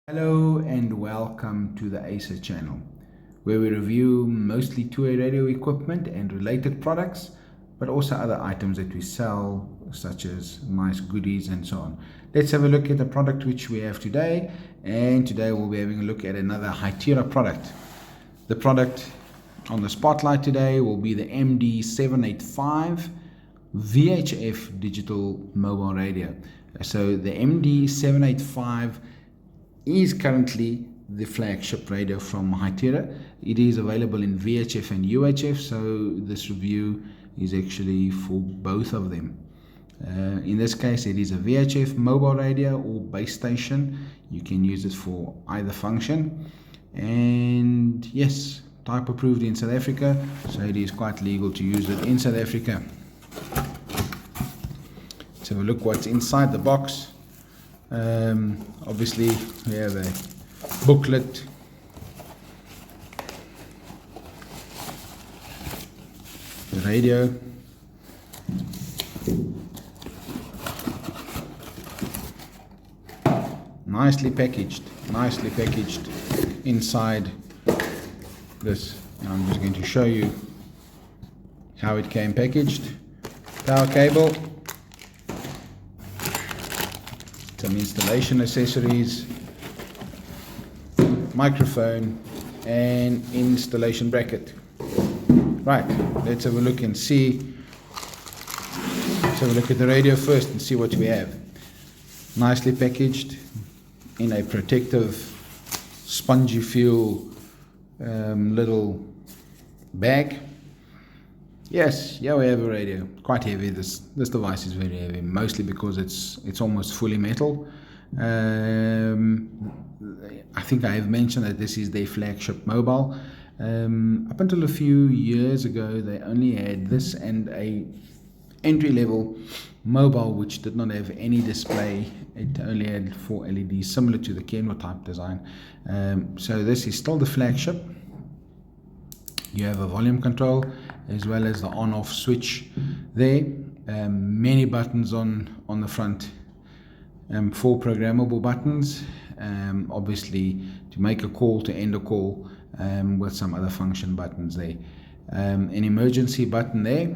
Hello and welcome to the Acer channel, where we review mostly two-way radio equipment and related products, but also other items that we sell, such as nice goodies and so on. Let's have a look at the product which we have today, and today we'll be having a look at another Hytera product. The product on the spotlight today will be the Md785 VHF digital mobile radio. So the Md785 is currently the flagship radio from Hytera. It is available in VHF and UHF, so this review is actually for both of them. In this case, it is a VHF mobile radio or base station. You can use it for either function, and yes, type approved in South Africa, so it is quite legal to use it in South Africa. Let's have a look what's inside the box. Obviously we have a booklet, the radio, nicely packaged inside this. I'm just going to show you how it came packaged. Power cable, some installation accessories, microphone, and installation bracket. Right, let's have a look and see. Let's have a look at the radio first and see what we have. Nicely packaged in a protective spongy feel little bag. Yes, yeah, we have a radio. Quite heavy. This device is very heavy, mostly because it's almost fully metal. I think I have mentioned that this is their flagship mobile. Up until a few years ago, they only had this and a entry-level mobile which did not have any display. It only had 4 LEDs, similar to the Kenwo type design. So this is still the flagship. You have a volume control as well as the on-off switch there. Many buttons on the front, 4 programmable buttons, obviously to make a call, to end a call, with some other function buttons there. An emergency button there,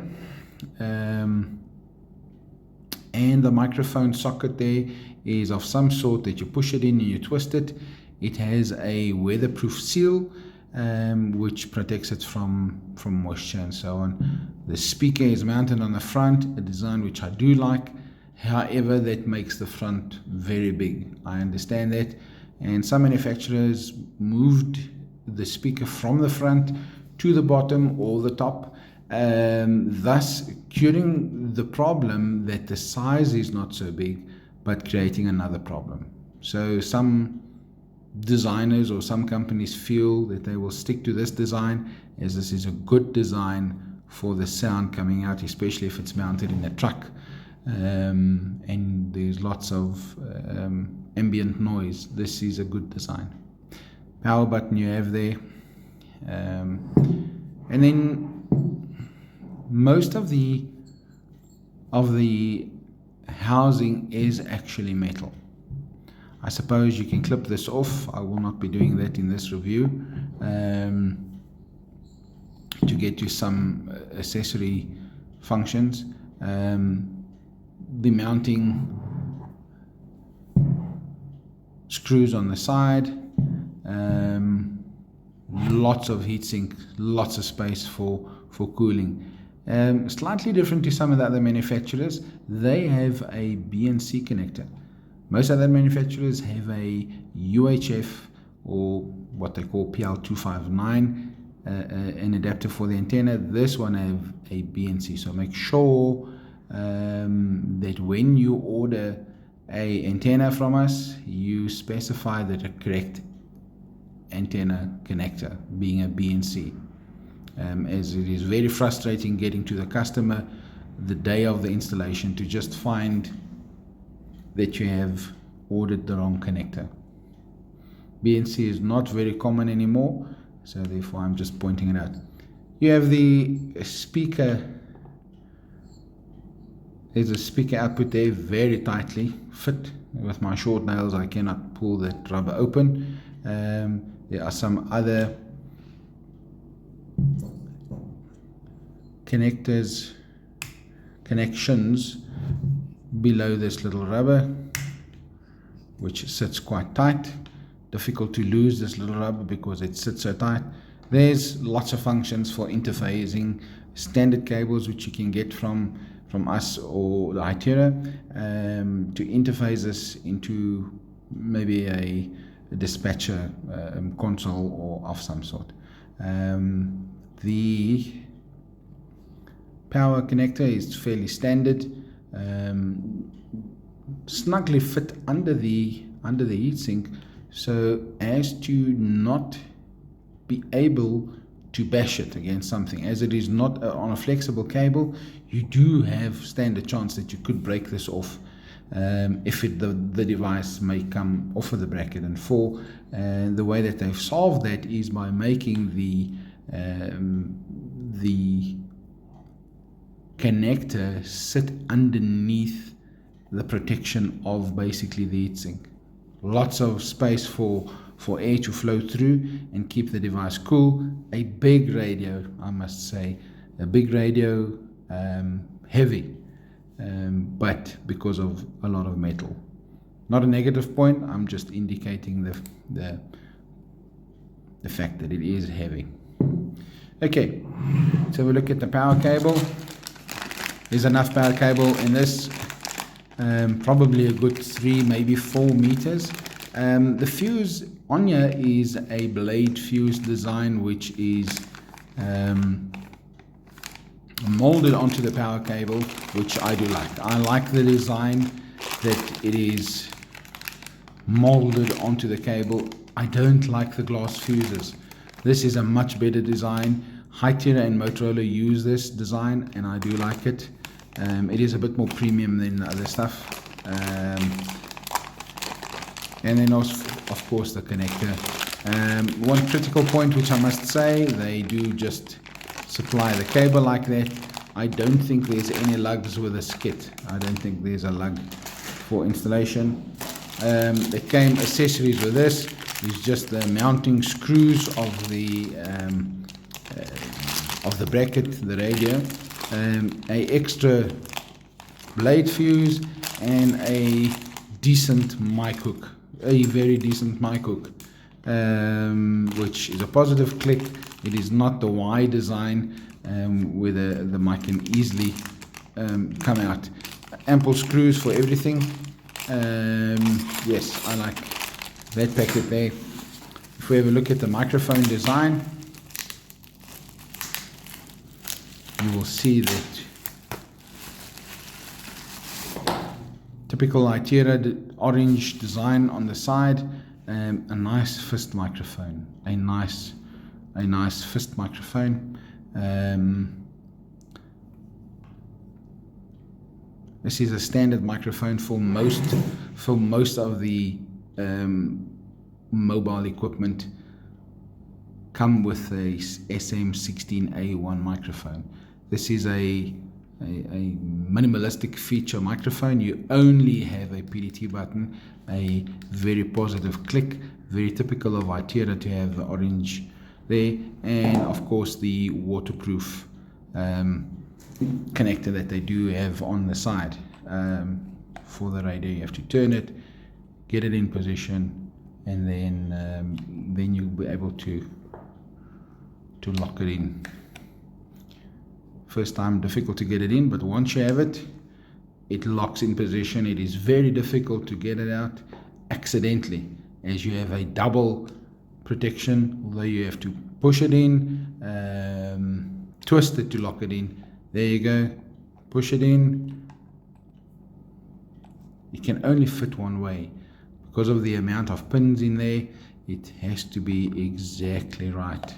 and the microphone socket there is of some sort that you push it in and you twist it. It has a weatherproof seal, which protects it from moisture and so on. The speaker is mounted on the front, a design which I do like. However, that makes the front very big. I understand that, and some manufacturers moved the speaker from the front to the bottom or the top, thus curing the problem that the size is not so big, but creating another problem. So some designers or some companies feel that they will stick to this design, as this is a good design for the sound coming out, especially if it's mounted in a truck, and there's lots of ambient noise. This is a good design. Power button you have there, and then most of the housing is actually metal. I suppose you can clip this off. I will not be doing that in this review, to get you some accessory functions. The mounting screws on the side, lots of heatsink, lots of space for cooling. Slightly different to some of the other manufacturers, they have a BNC connector. Most other manufacturers have a UHF, or what they call PL259, an adapter for the antenna. This one have a BNC, so make sure that when you order a antenna from us, you specify the correct antenna connector, being a BNC, as it is very frustrating getting to the customer the day of the installation to just find that you have ordered the wrong connector. BNC is not very common anymore, so therefore I'm just pointing it out. You have the speaker there's a speaker output there, very tightly fit. With my short nails I cannot pull that rubber open. There are some other connections below this little rubber, which sits quite tight. Difficult to lose this little rubber because it sits so tight. There's lots of functions for interfacing, standard cables which you can get from us or the Hytera, to interface this into maybe a dispatcher console or of some sort. The power connector is fairly standard, snugly fit under the heatsink, so as to not be able to bash it against something. As it is not on a flexible cable, you do have standard chance that you could break this off if the device may come off of the bracket and fall. And the way that they've solved that is by making the connector sit underneath the protection of basically the heatsink. Lots of space for air to flow through and keep the device cool. A big radio, I must say, a big radio, heavy, but because of a lot of metal. Not a negative point, I'm just indicating the fact that it is heavy. Okay, so we look at the power cable. There's enough power cable in this, probably a good 3, maybe 4 meters. The fuse on here is a blade fuse design, which is molded onto the power cable, which I do like. I like the design that it is molded onto the cable. I don't like the glass fuses. This is a much better design. Hytera and Motorola use this design, and I do like it. It is a bit more premium than the other stuff. And then also, of course, the connector. One critical point which I must say, they do just supply the cable like that. I don't think there's any lugs with this kit. I don't think there's a lug for installation. There came accessories with this. It's just the mounting screws of the bracket, the radio, a extra blade fuse, and a decent mic hook, a very decent mic hook, which is a positive click. It is not the Y design where the mic can easily come out. Ample screws for everything. Yes, I like that packet there. If we have a look at the microphone design, you will see that typical Hytera orange design on the side, a nice fist microphone, a nice fist microphone. This is a standard microphone for most of the mobile equipment. Come with a SM16A1 microphone. This is a minimalistic feature microphone. You only have a PDT button, a very positive click, very typical of Hytera to have the orange there, and of course the waterproof connector that they do have on the side. For the radio, you have to turn it, get it in position, and then you'll be able to lock it in. First time difficult to get it in, but once you have it, it locks in position. It is very difficult to get it out accidentally, as you have a double protection, although you have to push it in, twist it to lock it in. There you go, push it in. It can only fit one way. Because of the amount of pins in there, it has to be exactly right.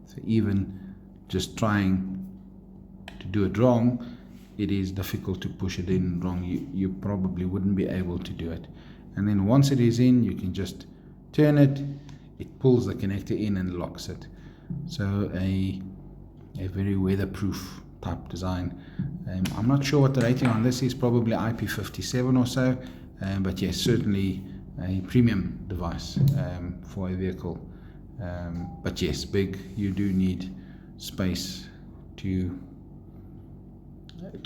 So even just trying to do it wrong, it is difficult to push it in wrong. You probably wouldn't be able to do it. And then once it is in, you can just turn it, it pulls the connector in and locks it. So a very weatherproof type design. I'm not sure what the rating on this is, probably IP57 or so, but yes, certainly a premium device for a vehicle. But yes, big. You do need space to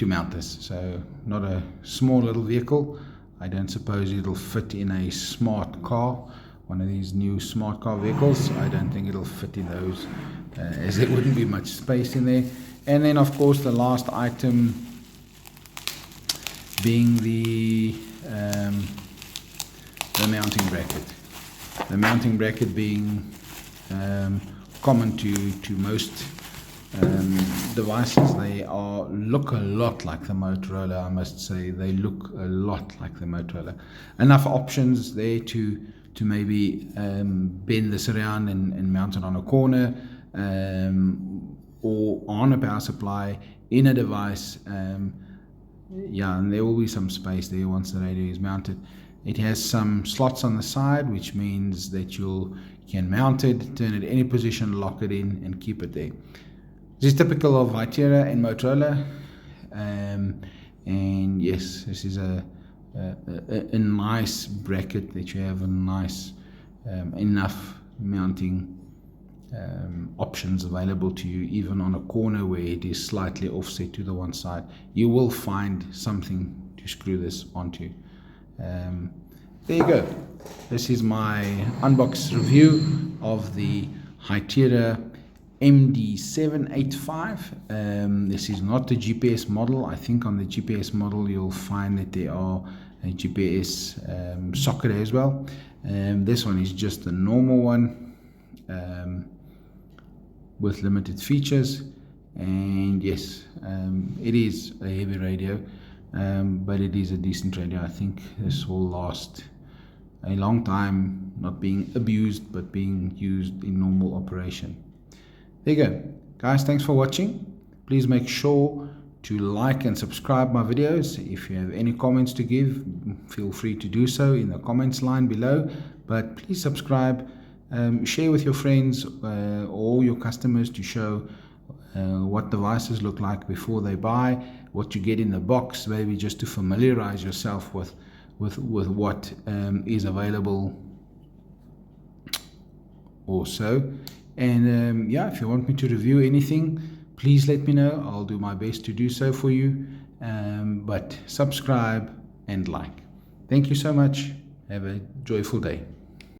mount this, so not a small little vehicle. I don't suppose it'll fit in a smart car, one of these new smart car vehicles. I don't think it'll fit in those, as there wouldn't be much space in there. And then of course the last item being the mounting bracket. The mounting bracket being common to most devices. They look a lot like the Motorola, I must say. They look a lot like the Motorola. Enough options there to maybe bend this around and mount it on a corner, or on a power supply in a device. Yeah, and there will be some space there once the radio is mounted. It has some slots on the side, which means that you can mount it, turn it any position, lock it in, and keep it there. This is typical of Hytera and Motorola, and yes, this is a nice bracket that you have a nice enough mounting options available to you, even on a corner where it is slightly offset to the one side. You will find something to screw this onto. There you go. This is my unbox review of the Hytera Md785. This is not the GPS model. I think on the GPS model you'll find that there are a GPS socket as well. This one is just the normal one with limited features. And yes, it is a heavy radio, but it is a decent radio. I think this will last a long time, not being abused but being used in normal operation. There you go, guys. Thanks for watching. Please make sure to like and subscribe my videos. If you have any comments to give, feel free to do so in the comments line below, but please subscribe. Share with your friends or your customers to show what devices look like before they buy, what you get in the box, maybe just to familiarize yourself with what is available also. And yeah, if you want me to review anything, please let me know. I'll do my best to do so for you. But subscribe and like. Thank you so much. Have a joyful day.